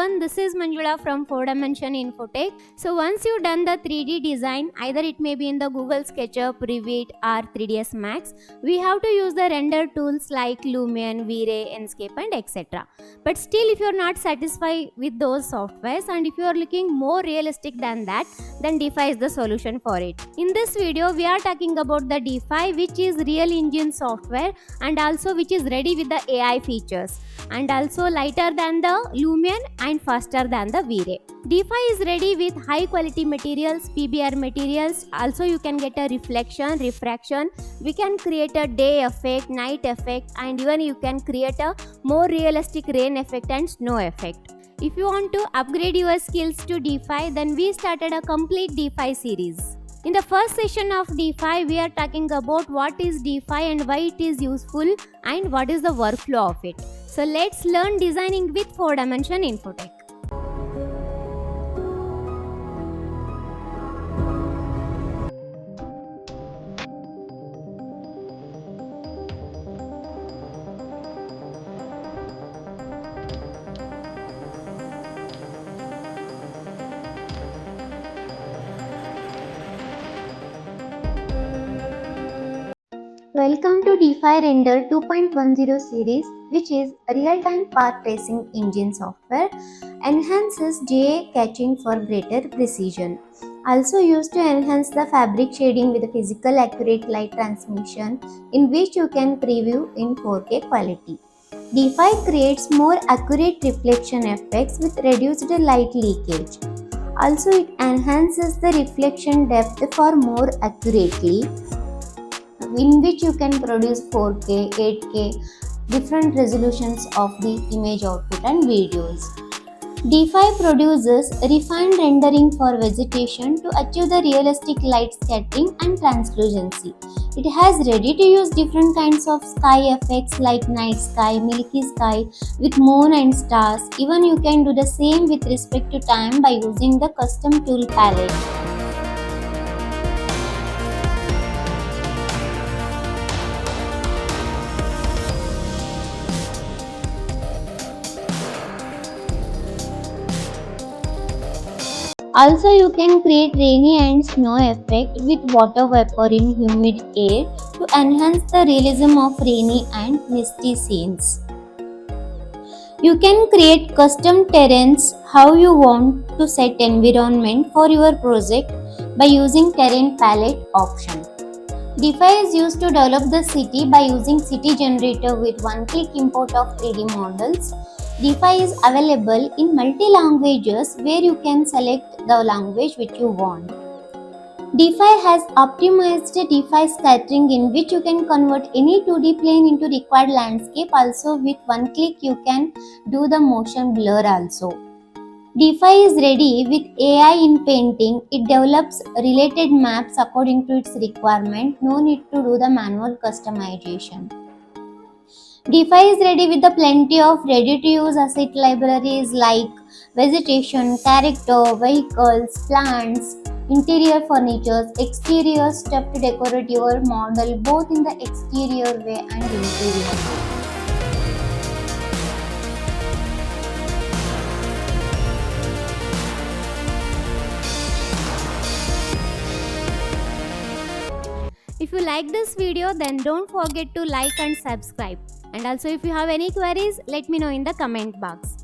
everyone, this is Manjula from 4Dimension Infotech. So once you've done the 3D design, either it may be in the Google SketchUp, Revit or 3ds Max, we have to use the render tools like Lumion, V-Ray, Enscape and etc. But still, if you're not satisfied with those softwares and if you are looking more realistic than that, then DeFi is the solution for it. In this video, we are talking about the DeFi, which is real engine software and also which is ready with the AI features, and also lighter than the Lumion and faster than the V-Ray. DeFi is ready with high quality materials, PBR materials. Also you can get a reflection, refraction. We can create a day effect, night effect, and even you can create a more realistic rain effect and snow effect. If you want to upgrade your skills to DeFi, then we started a complete DeFi series. In the first session of DeFi, we are talking about what is DeFi and why it is useful and what is the workflow of it. So let's learn designing with 4Dimension Infotech. Welcome to DeFi Render 2.10 series, which is a real-time path tracing engine software, enhances GA catching for greater precision. Also used to enhance the fabric shading with a physical accurate light transmission, in which you can preview in 4K quality. DeFi creates more accurate reflection effects with reduced light leakage. Also, it enhances the reflection depth for more accurately, in which you can produce 4K, 8K, different resolutions of the image output and videos. DeFi produces refined rendering for vegetation to achieve the realistic light scattering and translucency. It has ready-to-use different kinds of sky effects like night sky, milky sky with moon and stars. Even you can do the same with respect to time by using the custom tool palette. Also, you can create rainy and snow effect with water vapor in humid air to enhance the realism of rainy and misty scenes. You can create custom terrains how you want to set environment for your project by using terrain palette option. DeFi is used to develop the city by using city generator with one-click import of 3D models. DeFi is available in multi-languages where you can select the language which you want. DeFi has optimized DeFi scattering, in which you can convert any 2D plane into required landscape. Also with one click you can do the motion blur also. DeFi is ready with AI in painting. It develops related maps according to its requirement. No need to do the manual customization. DeFi is ready with the plenty of ready-to-use asset libraries like vegetation, character, vehicles, plants, interior furniture, exterior stuff to decorate your model both in the exterior way and interior. If you like this video, then don't forget to like and subscribe. And also if you have any queries, let me know in the comment box.